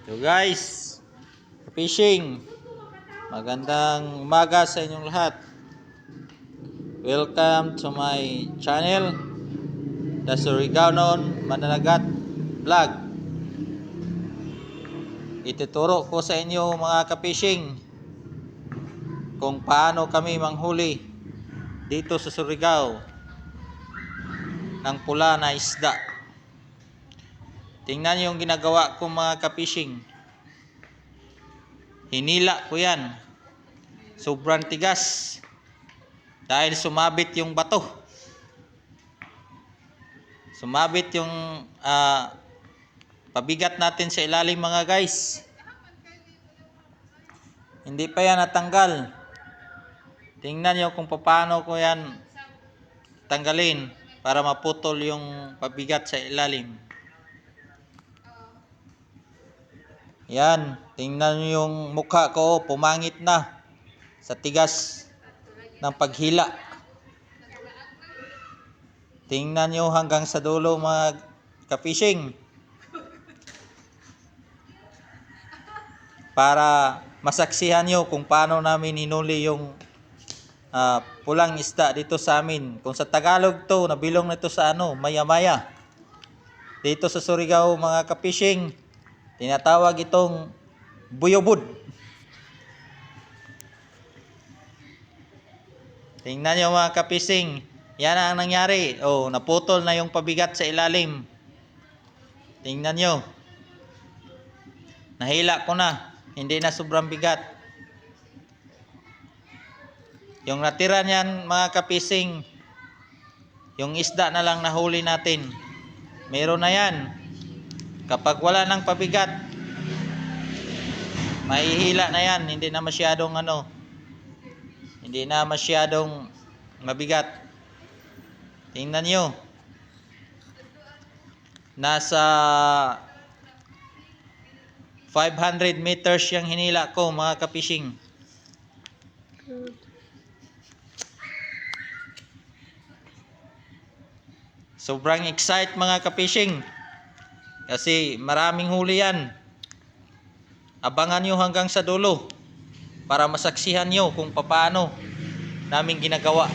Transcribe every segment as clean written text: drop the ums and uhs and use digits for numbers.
So guys, fishing. Magandang umaga sa inyong lahat. Welcome to my channel, The Surigao-non Mananagat Vlog. Ituturo ko sa inyo mga ka-fishing kung paano kami manghuli dito sa Surigao ng pula na isda. Tingnan yung ginagawa ko mga ka-fishing. Hinila ko yan. Sobrang tigas dahil sumabit yung bato. Sumabit yung pabigat natin sa ilalim mga guys. Hindi pa yan natanggal. Tingnan nyo kung paano ko yan tanggalin para maputol yung pabigat sa ilalim. Yan, tingnan nyo yung mukha ko, pumangit na sa tigas ng paghila. Tingnan nyo hanggang sa dulo mga ka-fishing para masaksihan nyo kung paano namin hinuli yung pulang isda dito sa amin. Kung sa Tagalog to, nabilong na to sa maya-maya. Dito sa Surigao mga ka-fishing, tinatawag itong buyobud. Tingnan nyo mga ka-fishing, yan ang nangyari. Oh, naputol na yung pabigat sa ilalim. Tingnan nyo. Nahila ko na. Hindi na sobrang bigat. Yung natira niyan mga ka-fishing, yung isda na lang nahuli natin. Meron na yan. Kapag wala ng pabigat, mahihila na yan. Hindi na masyadong hindi na masyadong mabigat. Tingnan nyo. Nasa 500 meters yung hinila ko mga ka-fishing. Sobrang excite mga ka-fishing. Kasi maraming huli yan. Abangan nyo hanggang sa dulo para masaksihan nyo kung paano namin ginagawa.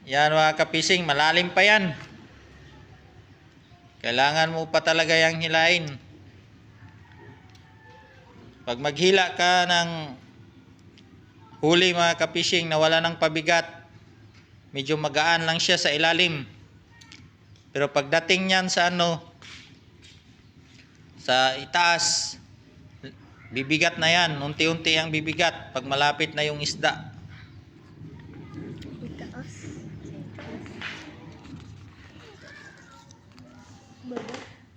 Yan mga ka-fishing, malalim pa yan. Kailangan mo pa talaga yung hilain. Pag maghila ka ng huli mga ka-fishing na wala ng pabigat, medyo magaan lang siya sa ilalim. Pero pagdating niyan sa sa itaas, bibigat na yan. Unti-unti ang bibigat pag malapit na yung isda.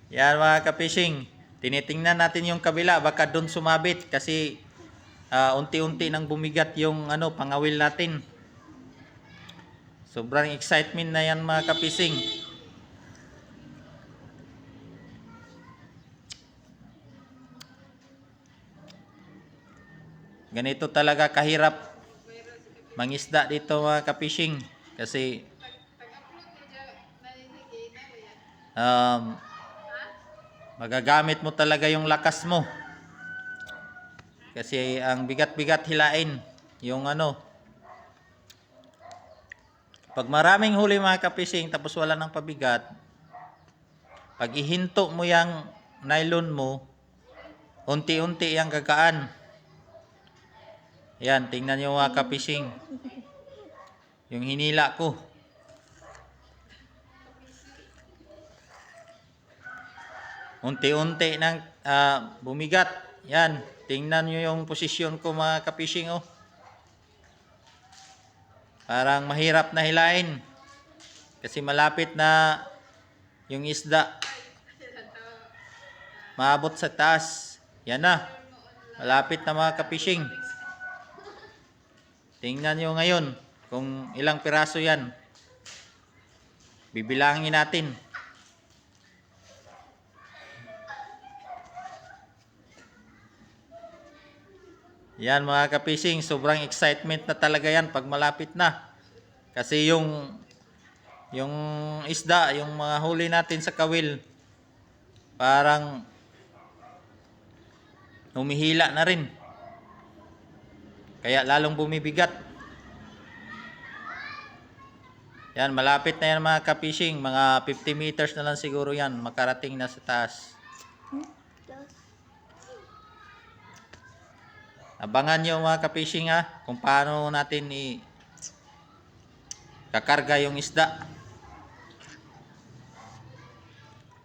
Yan mga ka-fishing, tinitingnan natin yung kabila, baka doon sumabit kasi unti-unti nang bumigat yung pangawil natin. Sobrang excitement na yan mga ka-fishing. Ganito talaga kahirap mangisda dito mga ka-fishing kasi magagamit mo talaga yung lakas mo. Kasi ang bigat-bigat hilain yung pag maraming huli mga ka-fishing tapos wala ng pabigat, pag ihinto mo yung nylon mo, unti-unti yung gagaan. Yan, tingnan nyo mga ka-fishing yung hinila ko. Unti-unti nang bumigat. Yan, tingnan nyo yung posisyon ko mga ka-fishing Parang mahirap na hilain kasi malapit na yung isda maabot sa taas. Yan na, malapit na mga ka-fishing. Tingnan nyo ngayon kung ilang piraso yan. Bibilangin natin. Yan mga ka-fishing, sobrang excitement na talaga yan pag malapit na. Kasi yung isda, yung mga huli natin sa kawil, parang humihila na rin. Kaya lalong bumibigat. Yan, malapit na yan mga ka-fishing. Mga 50 meters na lang siguro yan. Makarating na sa taas. Abangan nyo mga ka-fishing ha, kung paano natin kakarga yung isda.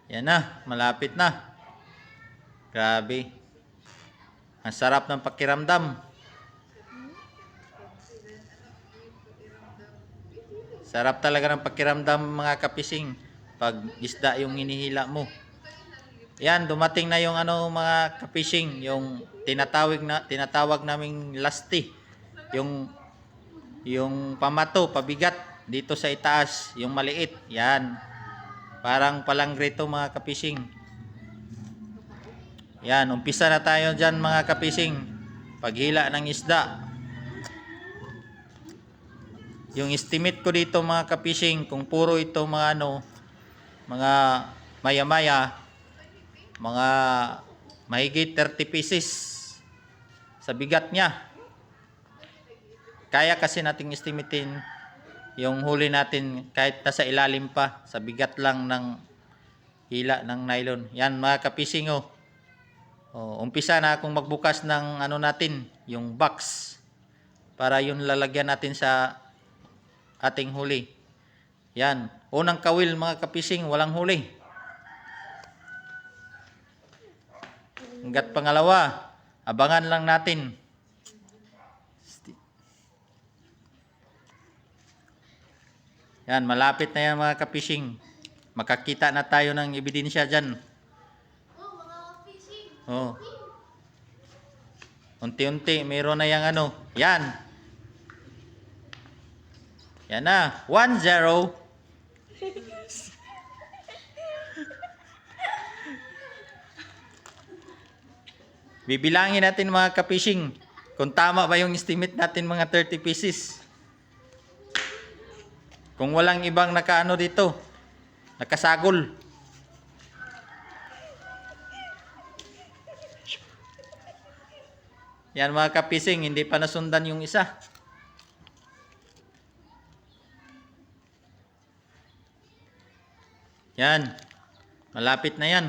Yan na, malapit na. Grabe. Ang sarap ng pakiramdam. Sarap talaga ng pakiramdam mga ka-fishing pag isda yung hinihila mo. Yan, dumating na yung mga ka-fishing, yung tinatawag naming lasti. Yung pamato, pabigat dito sa itaas, yung maliit. Yan. Parang palanggre to mga ka-fishing. Yan, umpisa na tayo dyan mga ka-fishing. Paghila ng isda. Yung estimate ko dito mga ka-fishing, kung puro ito mga mga maya-maya, mga mahigit 30 pieces sa bigat niya. Kaya kasi nating estimatein yung huli natin kahit nasa ilalim pa, sa bigat lang ng hila ng nylon. Yan mga ka-fishing umpisa na akong magbukas ng natin, yung box, para yun lalagyan natin sa ating huli. Yan, unang kawil mga ka-fishing, walang huli. Hanggat pangalawa, abangan lang natin. Yan, malapit na yan mga ka-fishing. Makakita na tayo ng ebidensya dyan. Oh. Unti-unti, mayroon na yung Yan. Yan na, 1-0. Bibilangin natin mga ka-fishing kung tama ba yung estimate natin mga 30 pieces. Kung walang ibang dito, nakasagol. Yan mga ka-fishing, hindi pa nasundan yung isa. Yan, malapit na yan.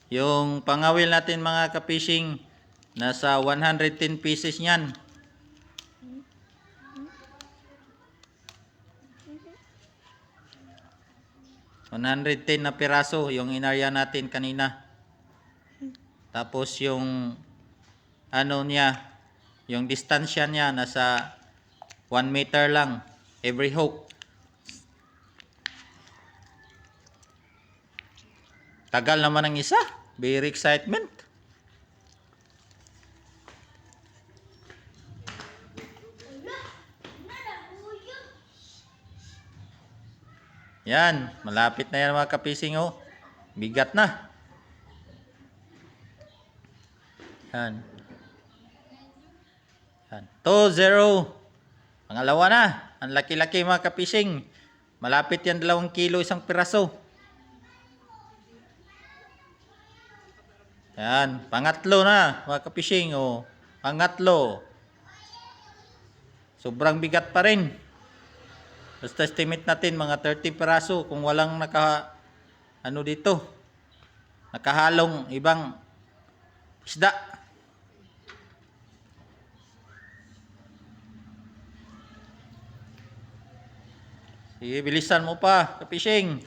Yung pangawil natin mga ka-fishing, nasa 110 pieces niyan. $110 na piraso yung inarya natin kanina. Tapos yung niya, yung distansya niya nasa 1 meter lang every hook. Tagal naman ang isa. Very excitement. Yan, malapit na yan mga ka-fishing Bigat na. Yan. Yan. 2-0. Pangalawa na. Ang laki-laki mga ka-fishing. Malapit yan 2 kilo isang piraso. Yan. Pangatlo na mga ka-fishing. Pangatlo. Sobrang bigat pa rin. Basta estimate natin mga 30 piraso kung walang dito. Nakahalong ibang isda. Sige, bilisan mo pa, ka-fishing.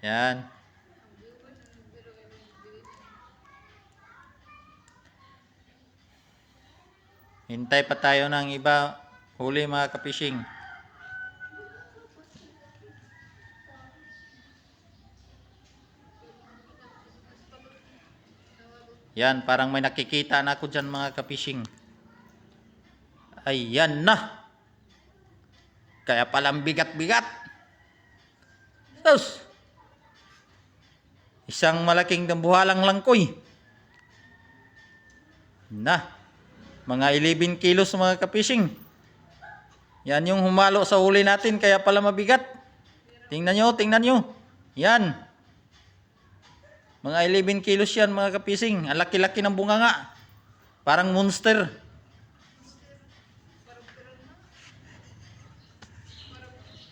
Yan. Hintay pa tayo ng iba huli mga ka-fishing. Yan, parang may nakikita na ako dyan mga ka-fishing. Ayan na. Kaya palang bigat-bigat. Sus! Isang malaking dambuhalang langkoy. Na, mga 11 kilos mga kapising. Yan yung humalo sa huli natin, kaya pala mabigat. Tingnan nyo. Yan. Mga 11 kilos yan mga kapising. Ang laki-laki ng bunganga. Parang monster.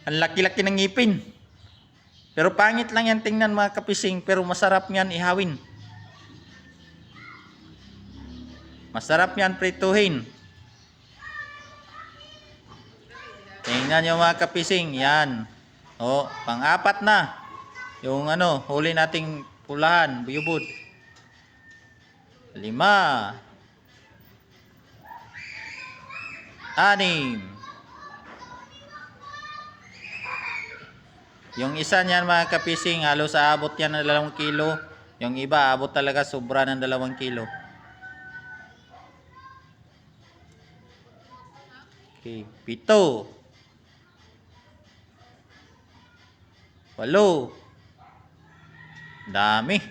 Ang laki-laki ng ngipin. Pero pangit lang yan tingnan mga kapising, pero masarap yan ihawin. Masarap yan prituhin. Tingnan nyo mga kapising, yan. O, pang-apat na. Yung huli nating pulahan, buyubod. 5. 6. Yung isa niyan mga kapising, halos aabot yan ng 2 kilo. Yung iba, aabot talaga sobra ng 2 kilo. Okay, 7. 8. Dami.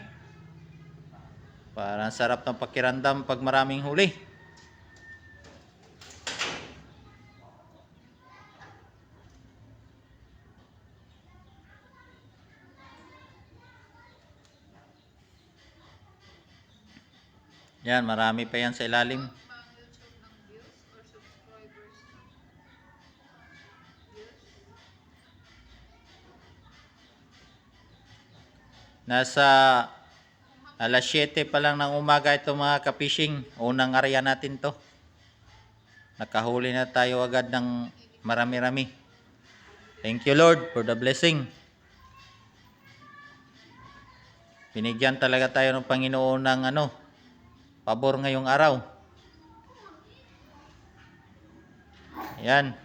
Parang sarap ng pakiramdam pag maraming huli. Yan, marami pa yan sa ilalim. Nasa alas 7 pa lang ng umaga ito mga kapishing. Unang area natin to. Nakahuli na tayo agad ng marami-rami. Thank you Lord for the blessing. Binigyan talaga tayo ng Panginoon ng pabor ngayong araw. Yan.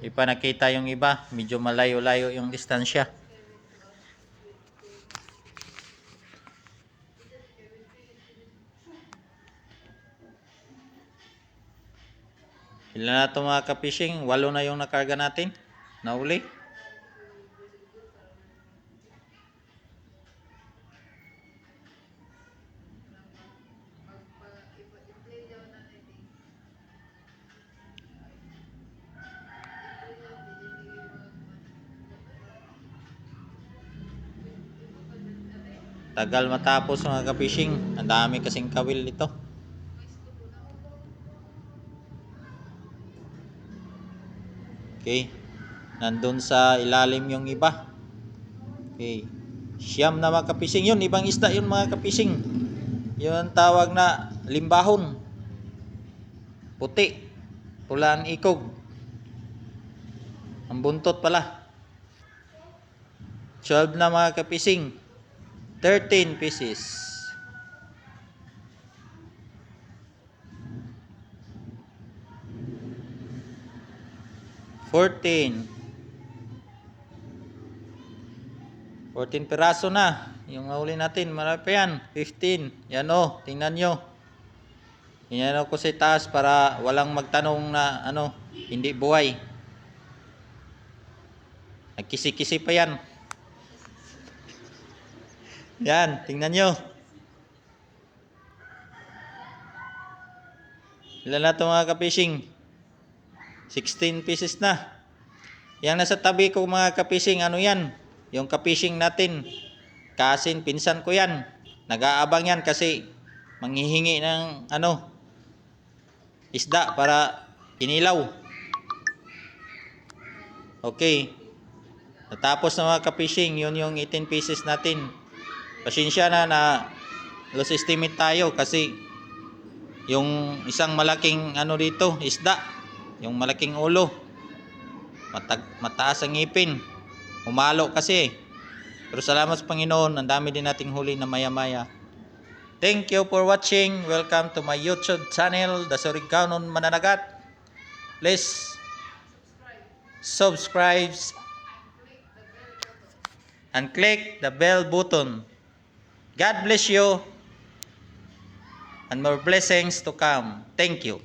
Di pa nakita yung iba. Medyo malayo-layo yung distansya. Ilan na ito mga kapishing? 8 na yung nakarga natin. Nauli. Tagal matapos mga kapishing. Ang dami kasing kawil nito. Okay. Nandun sa ilalim yung iba. Okay. Siyam na mga kapishing. Yun, ibang isda yun mga kapishing. Yun ang tawag na limbahon. Puti. Pulaan ikog. Ang buntot pala. 12 na mga kapising. 13 pieces. $14 piraso na. Yung nahuli natin, marami pa yan. 15. Yan tingnan nyo. Tingnan ko sa taas para walang magtanong na hindi buhay. Nagkisi-kisi pa yan. Yan, tingnan nyo. Ilan na ito mga kapishing? 16 pieces na. Yang nasa tabi ko mga kapishing, yan? Yung kapishing natin. Kasin, pinsan ko yan. Nag-aabang yan kasi manghihingi ng isda para inilaw. Okay. Natapos na mga kapishing, yun yung 18 pieces natin. Pasensya na loss estimate tayo kasi yung isang malaking dito, isda, yung malaking ulo, mataas ang ngipin, umalo kasi. Pero salamat sa Panginoon, ang dami din nating huli na maya-maya. Thank you for watching. Welcome to my YouTube channel, The Surigao Mananagat. Please subscribe and click the bell button. God bless you and more blessings to come. Thank you.